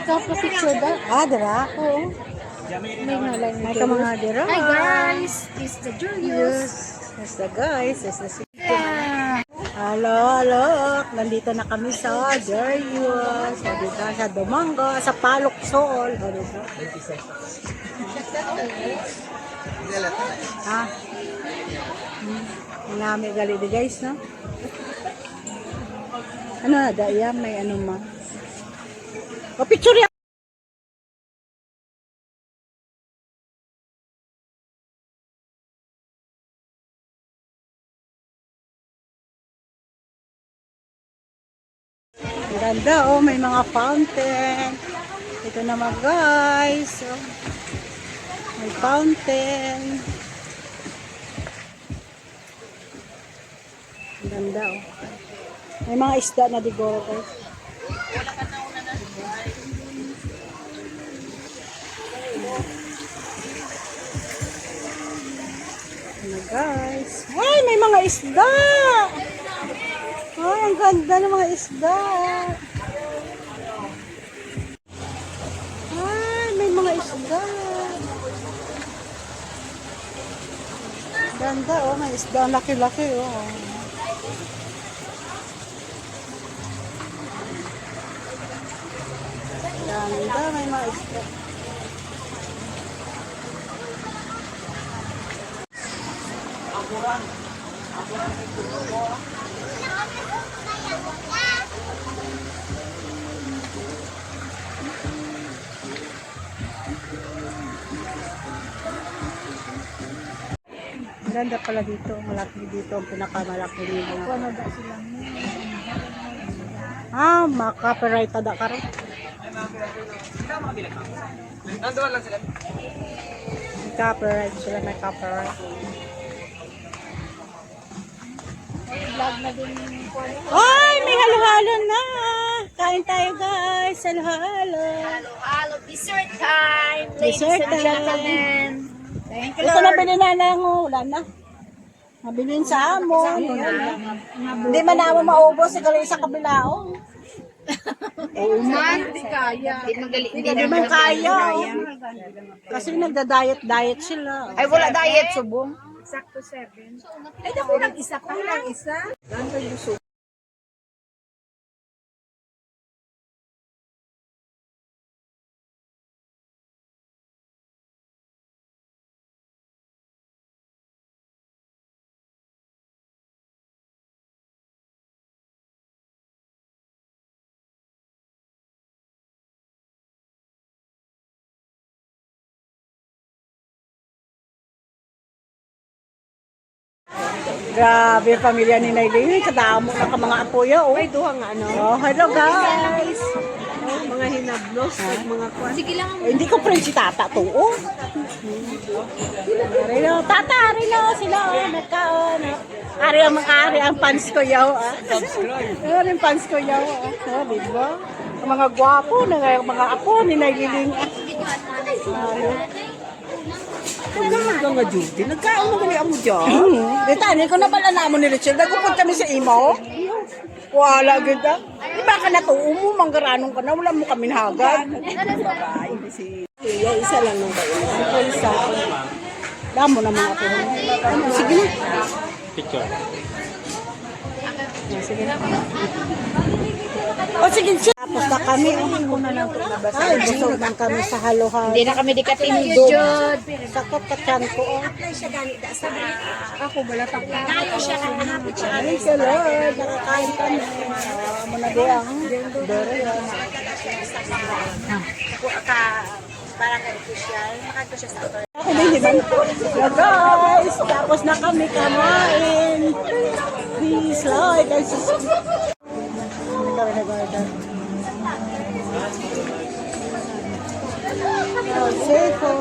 Picture da. Dira? Oo. May ngalan May ka mga dira. Hi guys, this is the Julius. Yes, the guys. Yes, the Hello, hello. Nandito na kami sa Darius. So, dito sa Domingo, sa Palok Sol. O, dito. Ha? Marami gali di guys, no? Ano na, daya? May ano ma? O, picture yan! Ang ganda, oh, may mga fountain. Ito naman guys. Oh, may fountain. Ang ganda, oh. May mga isda na digoro guys. Ano guys? Ay, may mga isda! Ay, ang ganda ng mga isda! Ay, may mga isda! Ganda, oh, may isda. Laki-laki, oh. Ganda, may mga isda. Ganda pala dito. Malaki dito. Ang pinakamalaki dito. Maka-copyright tada ka rin. Nandoon lang sila. May copyright sila. May copyright. Ay, may halo-halo na. Kain tayo guys. Halo-halo. Halo, dessert time, Dessert ladies and time. gentlemen. Thank you, Ito Lord. nabili na lang. Wala na. Nabilin sa amo. Hindi man na maubos. Siguro sa kabilao. Hindi kaya. Hindi man kaya. Kasi nagda-diet sila. Ay, wala diet, subong. Sakto 7. Ay, nakulang isa pa. Kulang isa. Grabe, pamilya ni Nailin. Kadamo na ka mga apoya. Oh. May duha nga ano. Oh, hello guys. Mga hinablos at mga kwan. Sige lang. Hindi ko friend si Tata to. Oh. Rino, Tata, Rino, sila. Oh, nagkaon. Ari ang ari ang fans ko yaw. Ari ang fans ko yaw. Oh, diba? Ang mga gwapo na mga apo ni Nailin. Nagkamaga nga Judy. Nagkaon na gali mo dyan. Dito, hindi ko na pala namo ni Richard. Nagpupun kami sa imo. Wala, ganda. Di ba ka na to? Manggaranong ka na. Wala mo kami hagad. Kuya, isa lang nung bayo. Ito isa. Damo na mga po. Sige na. Picture. Sige na. O sige, tapos na kami. Ay, busog na kami sa halo-halo. Hindi na kami dikatindog. Sakot ka tiyan ko. Oh. Ako, wala pa ka. Tayo siya nakahapit siya. Ay, sa Lord. Nakakain kami. Muna diyan. Dere yan. Parang official. Makanta siya sa auto. Ako din, di ba? So guys, tapos na kami kamain. Please like and subscribe. Hindi kami nag-order. Safe for.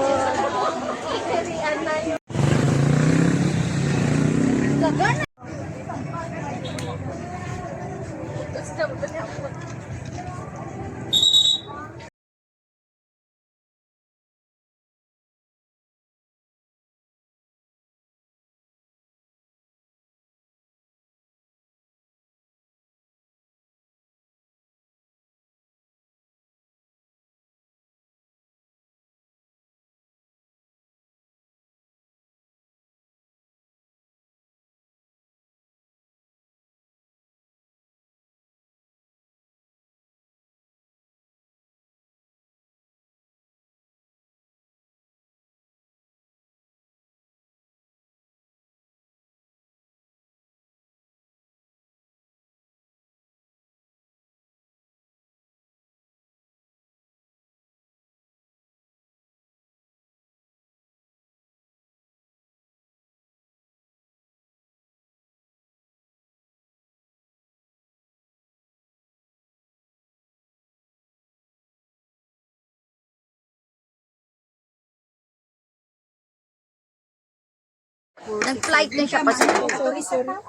Nag-flight na siya pa Cebu.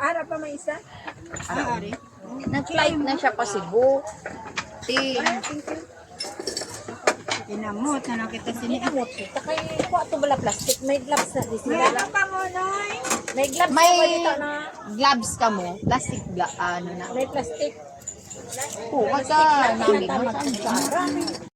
Ara pa may isa? Nag-flight na siya pa Cebu. Inamot na nakita siniamot. Takay ko ato bala plastic. May gloves na di sila. May pa mo, Noy. May gloves May na dito na. gloves ka mo. Plastic ano na. May plastic. Oo, kasi namin. Tama.